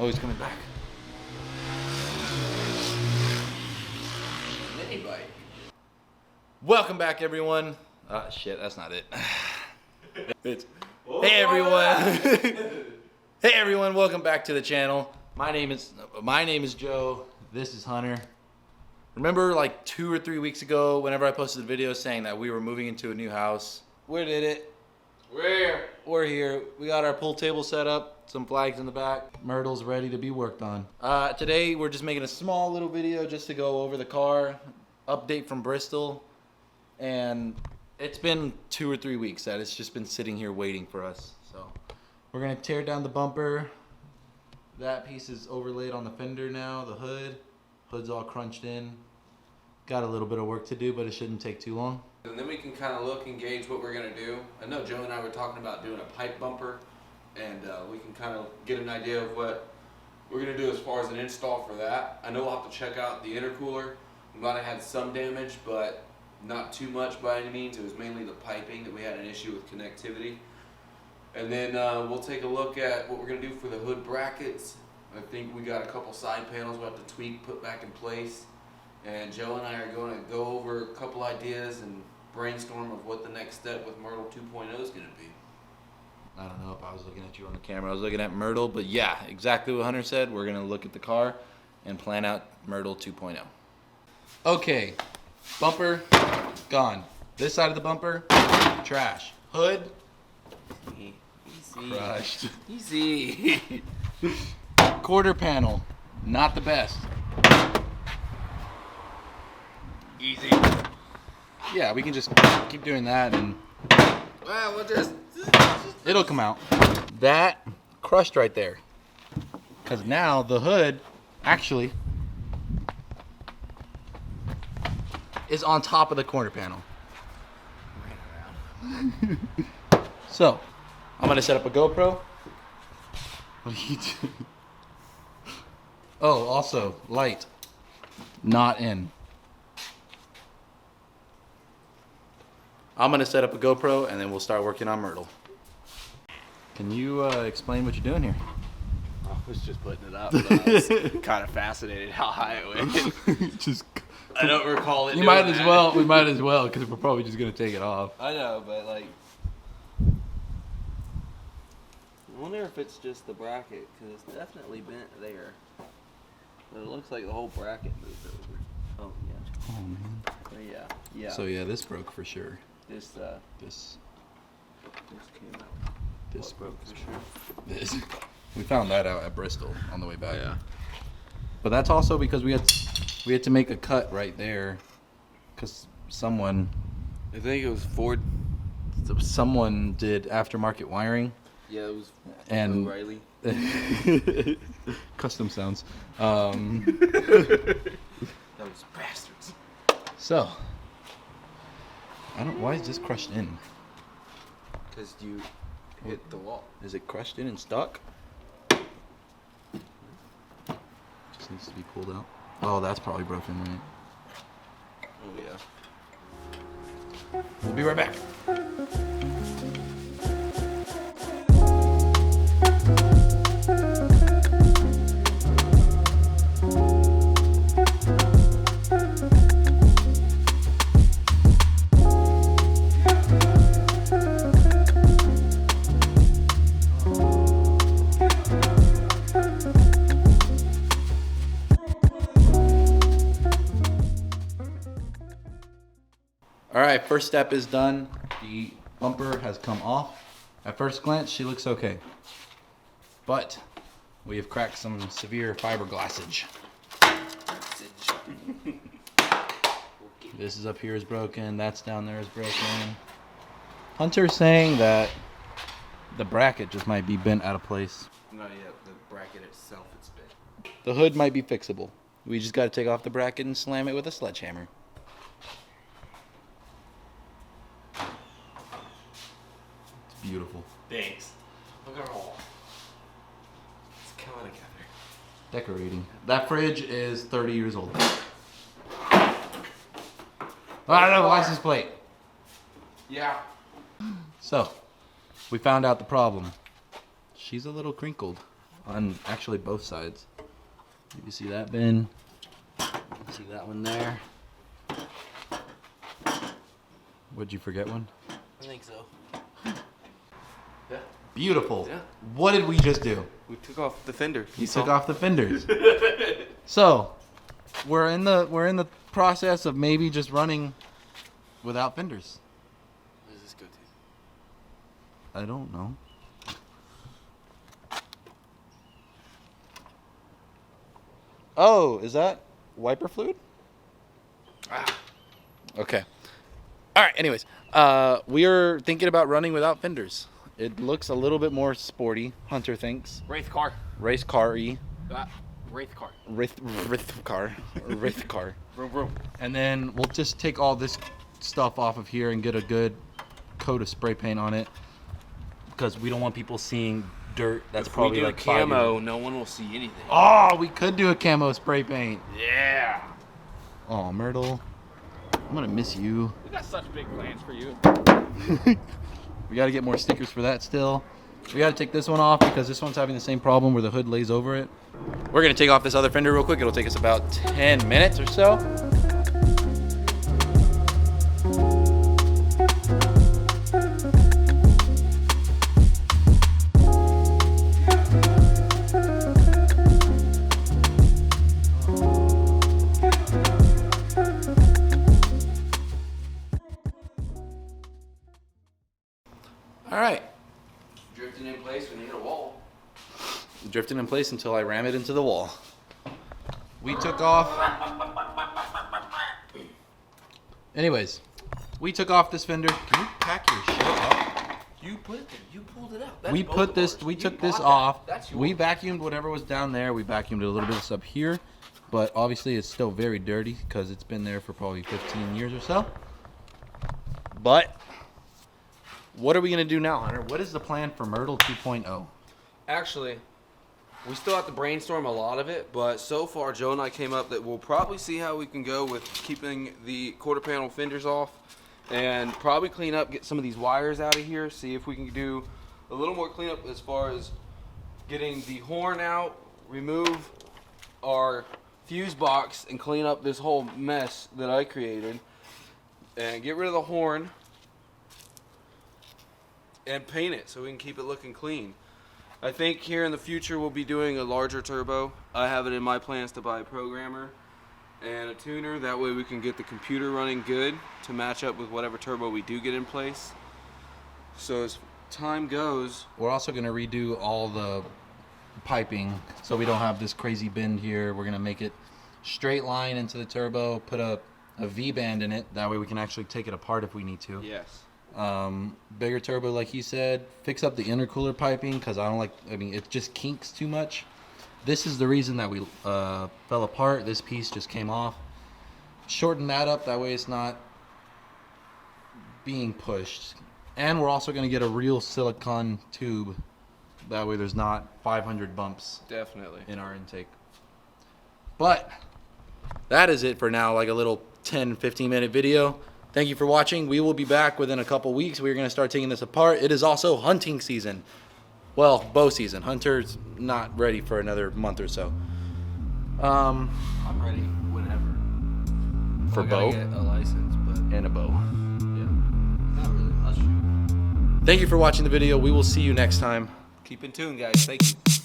Oh, he's coming back. Mini bike. Welcome back, everyone. Shit, that's not it. Hey everyone. Hey everyone, welcome back to the channel. My name is Joe. This is Hunter. Remember like 2 or 3 weeks ago whenever I posted a video saying that we were moving into a new house? We did it. We're here. We got our pool table set up, some flags in the back. Myrtle's ready to be worked on. Today we're just making a small little video just to go over the car, update from Bristol, and it's been 2 or 3 weeks that it's just been sitting here waiting for us. So we're gonna tear down the bumper. That piece is overlaid on the fender now, the hood's all crunched in. Got a little bit of work to do, but it shouldn't take too long. And then we can kind of look and gauge what we're going to do. I know Joe and I were talking about doing a pipe bumper, and we can kind of get an idea of what we're going to do as far as an install for that. I know we'll have to check out the intercooler. We might have had some damage, but not too much by any means. It was mainly the piping that we had an issue with connectivity. And then we'll take a look at what we're going to do for the hood brackets. I think we got a couple side panels we'll have to tweak, put back in place. And Joe and I are going to go over a couple ideas and brainstorm of what the next step with Myrtle 2.0 is going to be. I don't know if I was looking at you on the camera. I was looking at Myrtle, but yeah, exactly what Hunter said. We're going to look at the car and plan out Myrtle 2.0. Okay, bumper, gone. This side of the bumper, trash. Hood, Easy. crushed. Easy. Quarter panel, not the best. Easy. Yeah, we can just keep doing that and Well, we'll just... it'll come out. That crushed right there. Because now the hood actually is on top of the corner panel. So, I'm going to set up a GoPro. What are you doing? Oh, also, light. Not in. I'm going to set up a GoPro and then we'll start working on Myrtle. Can you explain what you're doing here? I was just putting it up, but I was kind of fascinated how high it went. Just I don't recall it. You might as well. We might as well because we're probably just gonna take it off. I know, but like, I wonder if it's just the bracket because it's definitely bent there. But it looks like the whole bracket moved over. Oh yeah. Oh man. But yeah. So yeah, this broke for sure. This came out. This What broke for sure. This. We found that out at Bristol on the way back. Yeah. But that's also because we had to make a cut right there, because someone I think it was Ford. did aftermarket wiring. Yeah, it was And O'Reilly. custom sounds. Those bastards. So why is this crushed in? Because you hit the wall. Is it crushed in and stuck? Just needs to be pulled out. Oh, that's probably broken, right? Oh yeah. We'll be right back. Alright, first step is done. The bumper has come off. At first glance, she looks okay. But we have cracked some severe fiberglassage. This is up here is broken, that's down there is broken. Hunter's saying that the bracket just might be bent out of place. Not yet. The bracket itself is bent. The hood might be fixable. We just got to take off the bracket and slam it with a sledgehammer. It's beautiful. Thanks. Look at all. It's coming together. Decorating. That fridge is 30 years old. I don't know, license plate. Yeah. So, we found out the problem. She's a little crinkled. on actually both sides. You can see that bin. See that one there. Would you forget one? I think so. Yeah. Beautiful. Yeah. What did we just do? We took off the fender. We took off the fenders. So, we're in the process of maybe just running without fenders. Where does this go to? I don't know. Oh, is that wiper fluid? Ah. Okay. All right. Anyways, we are thinking about running without fenders. It looks a little bit more sporty. Hunter thinks. Wraith car. Race car-y. Wraith car. Wraith car. Wraith car. Vroom, vroom. And then we'll just take all this stuff off of here and get a good coat of spray paint on it, because we don't want people seeing dirt that's If probably we do like 5 years camo, old. no one will see anything. Oh, we could do a camo spray paint. Yeah. Oh, Myrtle, I'm gonna miss you. We got such big plans for you. We gotta get more stickers for that still. We gotta take this one off because this one's having the same problem where the hood lays over it. We're gonna take off this other fender real quick. It'll take us about 10 minutes or so. All right, Drifting in place when you hit a wall. drifting in place until I ram it into the wall. We took off. Anyways, we took off this fender. Can you pack your shit up? You pulled it out. That's We both put of this. ours. We You took this bought that. off. That's yours. We vacuumed whatever was down there. We vacuumed a little bit of this up here, but obviously it's still very dirty because it's been there for probably 15 years or so. But what are we gonna do now, Hunter? What is the plan for Myrtle 2.0? Actually, we still have to brainstorm a lot of it, but so far Joe and I came up that we'll probably see how we can go with keeping the quarter panel fenders off and probably clean up, get some of these wires out of here, see if we can do a little more cleanup as far as getting the horn out, remove our fuse box and clean up this whole mess that I created and get rid of the horn and paint it so we can keep it looking clean. I think here in the future we'll be doing a larger turbo. I have it in my plans to buy a programmer and a tuner. That way we can get the computer running good to match up with whatever turbo we do get in place. So as time goes, We're also gonna redo all the piping so we don't have this crazy bend here. We're gonna make it straight line into the turbo, put a V-band in it. That way we can actually take it apart if we need to. yes. Bigger turbo, like he said. Fix up the intercooler piping because I don't like. I mean, it just kinks too much. This is the reason that we fell apart. This piece just came off. Shorten that up. That way it's not being pushed. And we're also going to get a real silicone tube. That way there's not 500 bumps Definitely. in our intake. But that is it for now. Like a little 10-15 minute video. Thank you for watching. We will be back within a couple weeks. We're going to start taking this apart. It is also hunting season. Well, bow season. Hunter's not ready for another month or so. I'm ready whenever. For I gotta bow? get a license, but And a bow. yeah. Not really. I'll shoot. Thank you for watching the video. We will see you next time. Keep in tune, guys. Thank you.